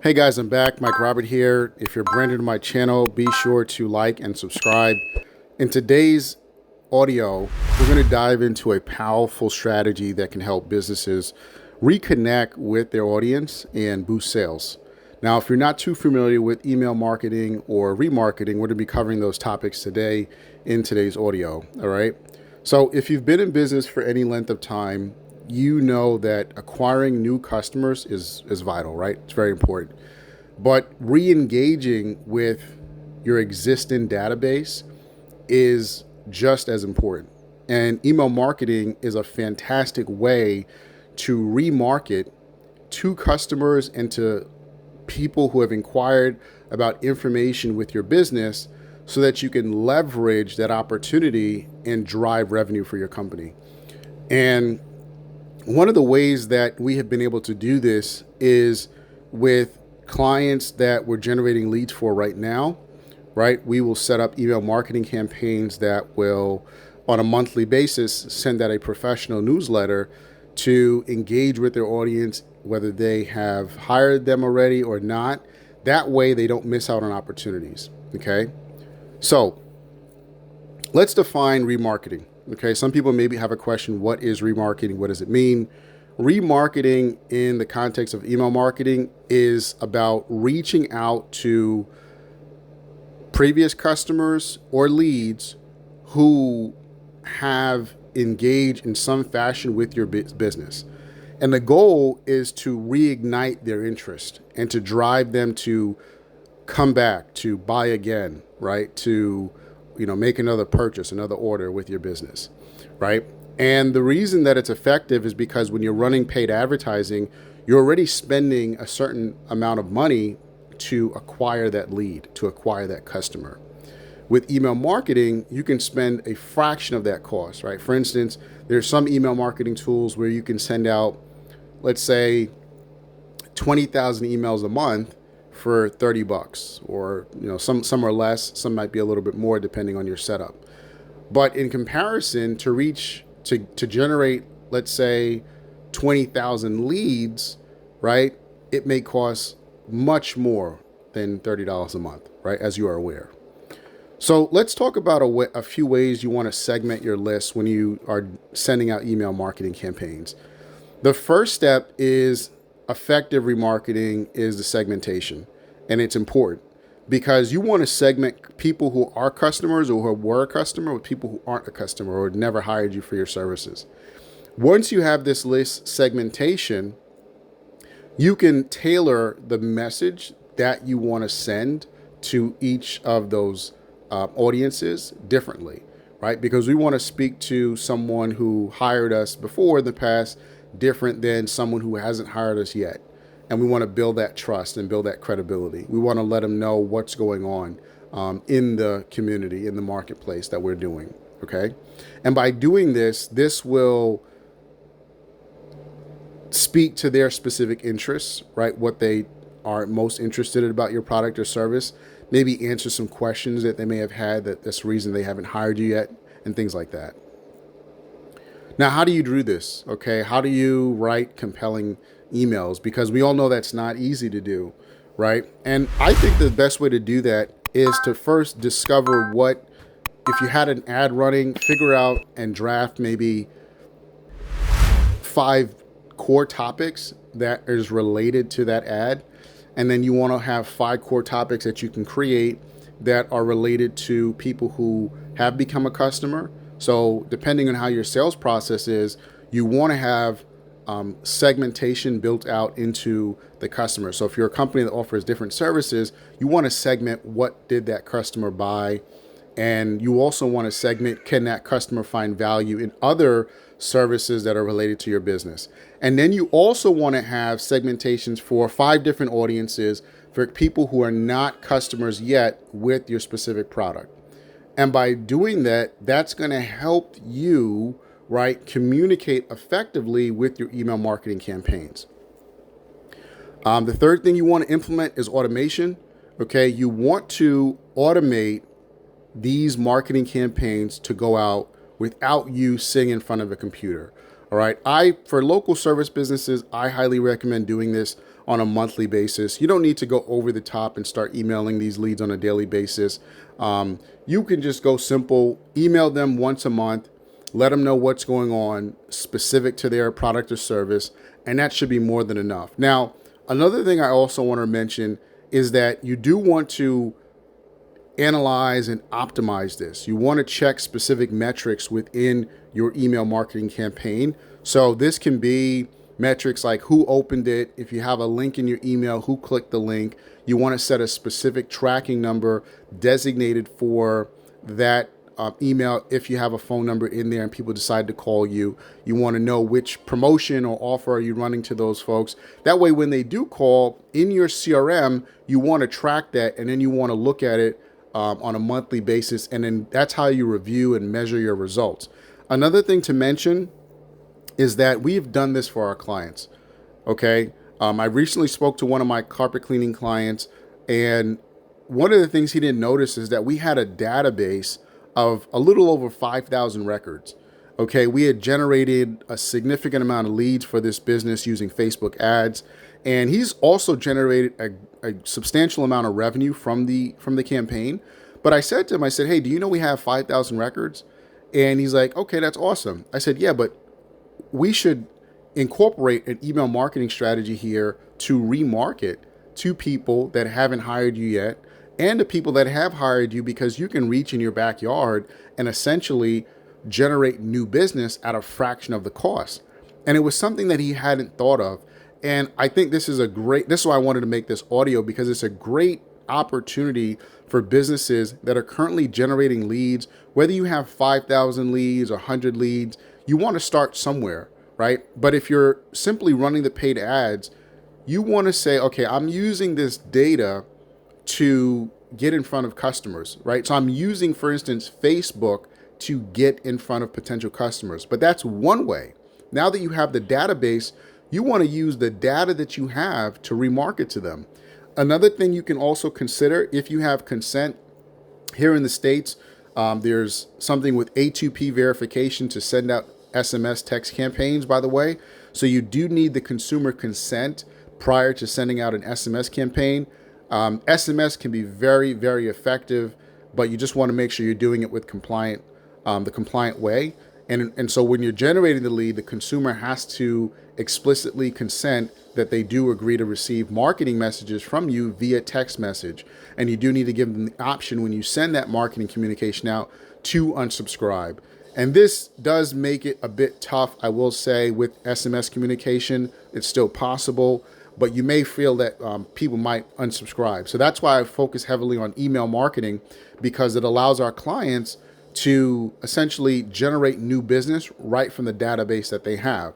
Hey guys, I'm back. Mike Robert here. If you're brand new to my channel, be sure to like and subscribe. In today's audio, we're going to dive into a powerful strategy that can help businesses reconnect with their audience and boost sales. Now, if you're not too familiar with email marketing or remarketing, we're going to be covering those topics today in today's audio. All right. So if you've been in business for any length of time, you know that acquiring new customers is vital, right? It's very important. But re-engaging with your existing database is just as important. And email marketing is a fantastic way to remarket to customers and to people who have inquired about information with your business so that you can leverage that opportunity and drive revenue for your company. And one of the ways that we have been able to do this is with clients that we're generating leads for right now, right? We will set up email marketing campaigns that will, on a monthly basis, send out a professional newsletter to engage with their audience, whether they have hired them already or not. That way they don't miss out on opportunities, okay? So let's define remarketing. Okay, some people maybe have a question, what is remarketing? What does it mean? Remarketing in the context of email marketing is about reaching out to previous customers or leads who have engaged in some fashion with your business. And the goal is to reignite their interest and to drive them to come back, to buy again, right? To make another purchase, another order with your business, right? And the reason that it's effective is because when you're running paid advertising, you're already spending a certain amount of money to acquire that lead, to acquire that customer. With email marketing, you can spend a fraction of that cost, right? For instance, there's some email marketing tools where you can send out, let's say, 20,000 emails a month for $30, or some are less, some might be a little bit more depending on your setup. But in comparison, to generate, let's say, 20,000 leads, right? It may cost much more than $30 a month, right? As you are aware. So let's talk about a few ways you want to segment your list when you are sending out email marketing campaigns. The first step is effective remarketing is the segmentation. And it's important because you want to segment people who are customers or who were a customer with people who aren't a customer or never hired you for your services. Once you have this list segmentation, you can tailor the message that you want to send to each of those audiences differently, right? Because we want to speak to someone who hired us before in the past different than someone who hasn't hired us yet. And we want to build that trust and build that credibility. We want to let them know what's going on in the community, in the marketplace that we're doing, okay? And by doing this, this will speak to their specific interests, right? What they are most interested in about your product or service. Maybe answer some questions that they may have had that's the reason they haven't hired you yet, and things like that. Now, how do you do this? Okay, how do you write compelling emails? Because we all know that's not easy to do, right? And I think the best way to do that is to first discover if you had an ad running, figure out and draft maybe 5 core topics that is related to that ad. And then you want to have 5 core topics that you can create that are related to people who have become a customer. So depending on how your sales process is, you want to have segmentation built out into the customer. So if you're a company that offers different services, you want to segment what did that customer buy. And you also want to segment, can that customer find value in other services that are related to your business? And then you also want to have segmentations for 5 different audiences for people who are not customers yet with your specific product. And by doing that, that's going to help you, right, communicate effectively with your email marketing campaigns. The third thing you want to implement is automation. Okay, you want to automate these marketing campaigns to go out without you sitting in front of a computer. All right. For local service businesses, I highly recommend doing this on a monthly basis. You don't need to go over the top and start emailing these leads on a daily basis. You can just go simple, email them once a month, let them know what's going on specific to their product or service, and that should be more than enough. Now, another thing I also want to mention is that you do want to analyze and optimize this. You want to check specific metrics within your email marketing campaign. So this can be metrics like who opened it. If you have a link in your email, who clicked the link. You want to set a specific tracking number designated for that email. If you have a phone number in there and people decide to call you, you want to know which promotion or offer are you running to those folks. That way, when they do call in your CRM, you want to track that, and then you want to look at it on a monthly basis, and then that's how you review and measure your results. Another thing to mention is that we've done this for our clients. Okay, I recently spoke to one of my carpet cleaning clients, and one of the things he didn't notice is that we had a database of a little over 5,000 records. Okay, we had generated a significant amount of leads for this business using Facebook ads, and he's also generated a substantial amount of revenue from the campaign. But I said to him, I said, hey, do you know we have 5,000 records? And he's like, okay, that's awesome. I said, yeah, but we should incorporate an email marketing strategy here to remarket to people that haven't hired you yet, and to people that have hired you, because you can reach in your backyard and essentially generate new business at a fraction of the cost. And it was something that he hadn't thought of. And I think this is why I wanted to make this audio, because it's a great opportunity for businesses that are currently generating leads. Whether you have 5,000 leads or 100 leads, you want to start somewhere, right? But if you're simply running the paid ads, you want to say, okay, I'm using this data to get in front of customers, right? So I'm using, for instance, Facebook to get in front of potential customers. But that's one way. Now that you have the database, you want to use the data that you have to remarket to them. Another thing you can also consider, if you have consent here in the States, there's something with A2P verification to send out SMS text campaigns, by the way. So you do need the consumer consent prior to sending out an SMS campaign. SMS can be very, very effective, but you just want to make sure you're doing it with the compliant way. And so when you're generating the lead, the consumer has to explicitly consent that they do agree to receive marketing messages from you via text message. And you do need to give them the option when you send that marketing communication out to unsubscribe. And this does make it a bit tough, I will say, with SMS communication. It's still possible, but you may feel that people might unsubscribe. So that's why I focus heavily on email marketing, because it allows our clients to essentially generate new business right from the database that they have.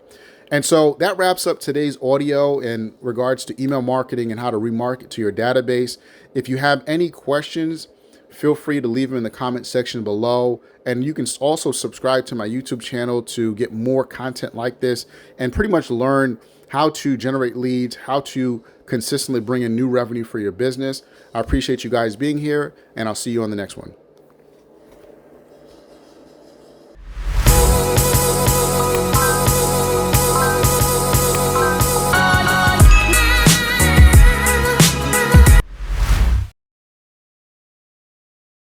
And so that wraps up today's audio in regards to email marketing and how to remarket to your database. If you have any questions, feel free to leave them in the comment section below. And you can also subscribe to my YouTube channel to get more content like this and pretty much learn how to generate leads, how to consistently bring in new revenue for your business. I appreciate you guys being here, and I'll see you on the next one.